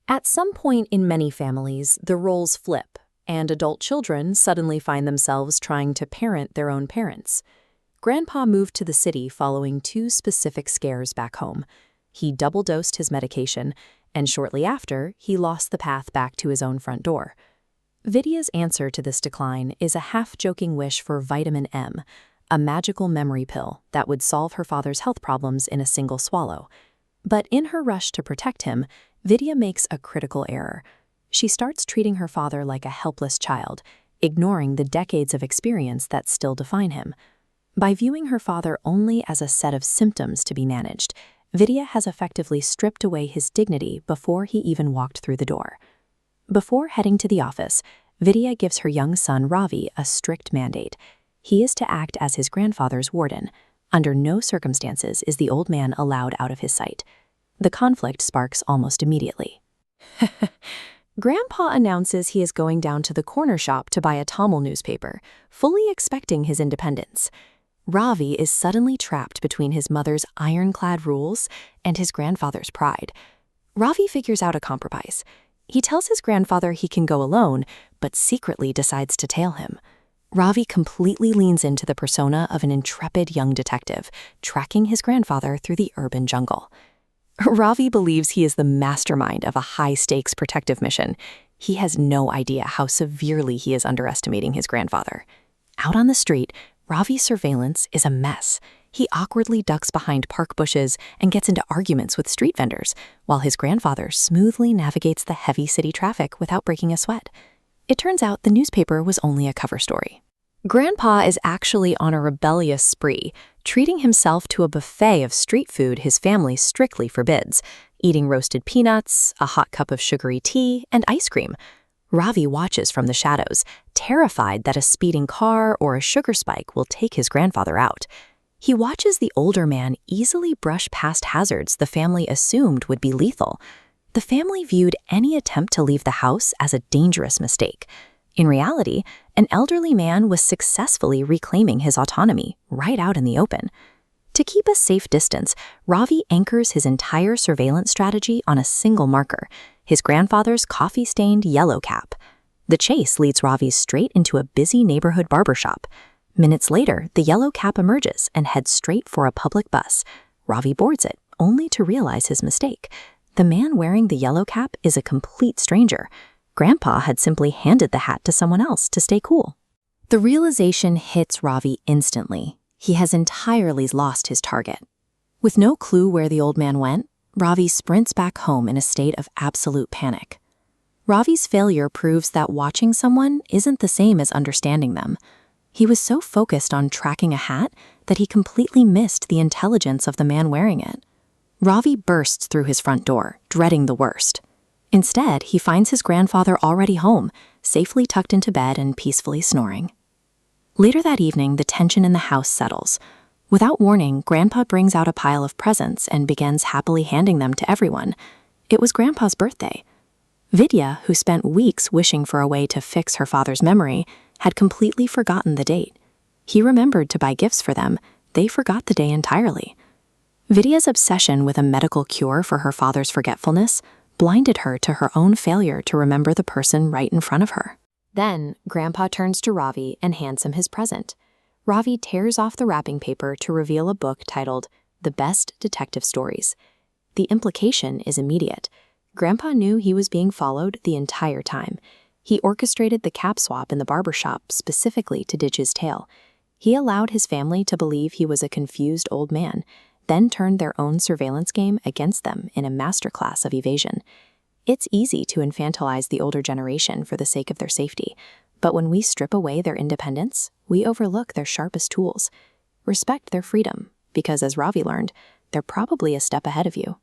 At some point in many families, the roles flip, and adult children suddenly find themselves trying to parent their own parents. Grandpa moved to the city following two specific scares back home. He double-dosed his medication, and shortly after, he lost the path back to his own front door. Vidya's answer to this decline is a half-joking wish for vitamin M, a magical memory pill that would solve her father's health problems in a single swallow. But in her rush to protect him, Vidya makes a critical error. She starts treating her father like a helpless child, ignoring the decades of experience that still define him. By viewing her father only as a set of symptoms to be managed, Vidya has effectively stripped away his dignity before he even walked through the door. Before heading to the office, Vidya gives her young son Ravi a strict mandate. He is to act as his grandfather's warden. Under no circumstances is the old man allowed out of his sight. The conflict sparks almost immediately. Grandpa announces he is going down to the corner shop to buy a Tamil newspaper, fully expecting his independence. Ravi is suddenly trapped between his mother's ironclad rules and his grandfather's pride. Ravi figures out a compromise. He tells his grandfather he can go alone, but secretly decides to tail him. Ravi completely leans into the persona of an intrepid young detective, tracking his grandfather through the urban jungle. Ravi believes he is the mastermind of a high-stakes protective mission. He has no idea how severely he is underestimating his grandfather. Out on the street, Ravi's surveillance is a mess. He awkwardly ducks behind park bushes and gets into arguments with street vendors, while his grandfather smoothly navigates the heavy city traffic without breaking a sweat. It turns out the newspaper was only a cover story. Grandpa is actually on a rebellious spree, treating himself to a buffet of street food his family strictly forbids, eating roasted peanuts, a hot cup of sugary tea, and ice cream. Ravi watches from the shadows, terrified that a speeding car or a sugar spike will take his grandfather out. He watches the older man easily brush past hazards the family assumed would be lethal. The family viewed any attempt to leave the house as a dangerous mistake. In reality, an elderly man was successfully reclaiming his autonomy right out in the open. To keep a safe distance, Ravi anchors his entire surveillance strategy on a single marker, his grandfather's coffee-stained yellow cap. The chase leads Ravi straight into a busy neighborhood barbershop. Minutes later, the yellow cap emerges and heads straight for a public bus. Ravi boards it, only to realize his mistake. The man wearing the yellow cap is a complete stranger. Grandpa had simply handed the hat to someone else to stay cool. The realization hits Ravi instantly. He has entirely lost his target. With no clue where the old man went, Ravi sprints back home in a state of absolute panic. Ravi's failure proves that watching someone isn't the same as understanding them. He was so focused on tracking a hat that he completely missed the intelligence of the man wearing it. Ravi bursts through his front door, dreading the worst. Instead, he finds his grandfather already home, safely tucked into bed and peacefully snoring. Later that evening, the tension in the house settles. Without warning, Grandpa brings out a pile of presents and begins happily handing them to everyone. It was Grandpa's birthday. Vidya, who spent weeks wishing for a way to fix her father's memory, had completely forgotten the date. He remembered to buy gifts for them. They forgot the day entirely. Vidya's obsession with a medical cure for her father's forgetfulness blinded her to her own failure to remember the person right in front of her. Then, Grandpa turns to Ravi and hands him his present. Ravi tears off the wrapping paper to reveal a book titled The Best Detective Stories. The implication is immediate. Grandpa knew he was being followed the entire time. He orchestrated the cap swap in the barbershop specifically to ditch his tail. He allowed his family to believe he was a confused old man, then turned their own surveillance game against them in a masterclass of evasion. It's easy to infantilize the older generation for the sake of their safety, but when we strip away their independence, we overlook their sharpest tools. Respect their freedom, because as Ravi learned, they're probably a step ahead of you.